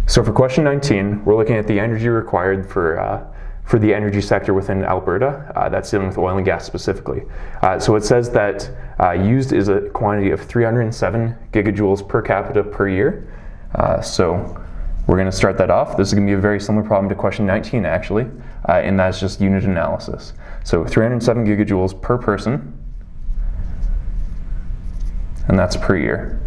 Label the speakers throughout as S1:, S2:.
S1: So for question 19, we're looking at the energy required for the energy sector within Alberta, that's dealing with oil and gas specifically. So it says that used is a quantity of 307 gigajoules per capita per year. So we're going to start that off. This is going to be a very similar problem to question 19 actually, and that's just unit analysis. So 307 gigajoules per person, and that's per year.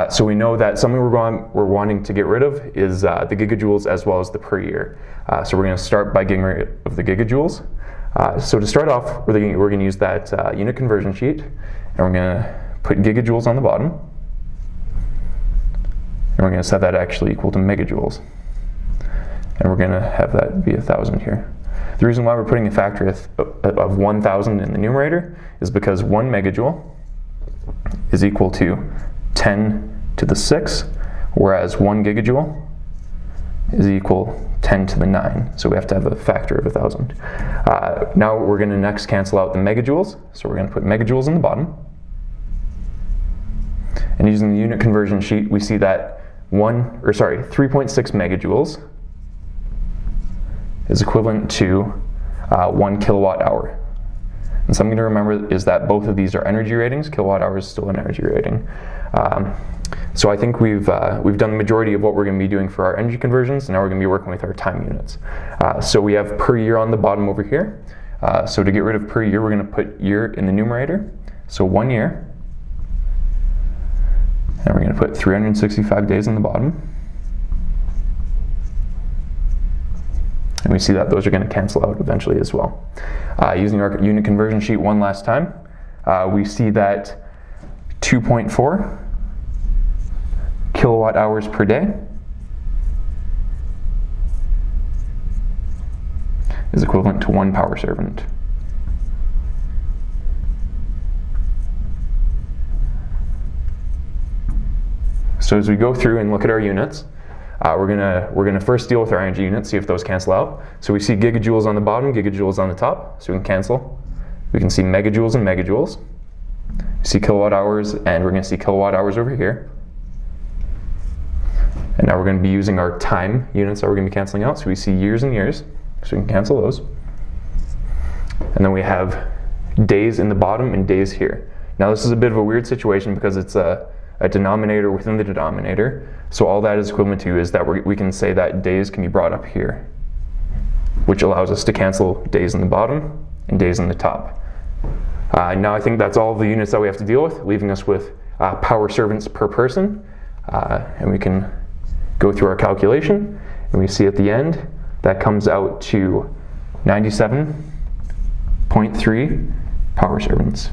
S1: So we know that something we're wanting to get rid of is the gigajoules as well as the per year. So we're going to start by getting rid of the gigajoules. So to start off, we're going to use that unit conversion sheet, and we're going to put gigajoules on the bottom, and we're going to set that actually equal to megajoules, and we're going to have that be 1,000 here. The reason why we're putting a factor of 1,000 in the numerator is because 1 megajoule is equal to 10 to the 6, whereas 1 gigajoule is equal 10 to the 9. So we have to have a factor of 1,000. Now we're going to next cancel out the megajoules. So we're going to put megajoules in the bottom. And using the unit conversion sheet, we see that 3.6 megajoules is equivalent to 1 kilowatt hour. And something to remember is that both of these are energy ratings. Kilowatt hour is still an energy rating. So I think we've done the majority of what we're going to be doing for our energy conversions. Now we're going to be working with our time units. So we have per year on the bottom over here. So to get rid of per year, we're going to put year in the numerator. So 1 year. And we're going to put 365 days in the bottom. And we see that those are going to cancel out eventually as well. Using our unit conversion sheet one last time, we see that 2.4 kilowatt hours per day is equivalent to 1 power servant. So as we go through and look at our units, we're gonna first deal with our energy units, see if those cancel out. So we see gigajoules on the bottom, gigajoules on the top, so we can cancel. We can see megajoules and megajoules. We see kilowatt hours, and we're going to see kilowatt hours over here. And now we're going to be using our time units that we're going to be canceling out. So we see years and years, so we can cancel those. And then we have days in the bottom and days here. Now this is a bit of a weird situation because it's a denominator within the denominator. So all that is equivalent to is that we can say that days can be brought up here, which allows us to cancel days in the bottom and days in the top. Now I think that's all of the units that we have to deal with, leaving us with power servants per person. And we can go through our calculation, and we see at the end that comes out to 97.3 power servants.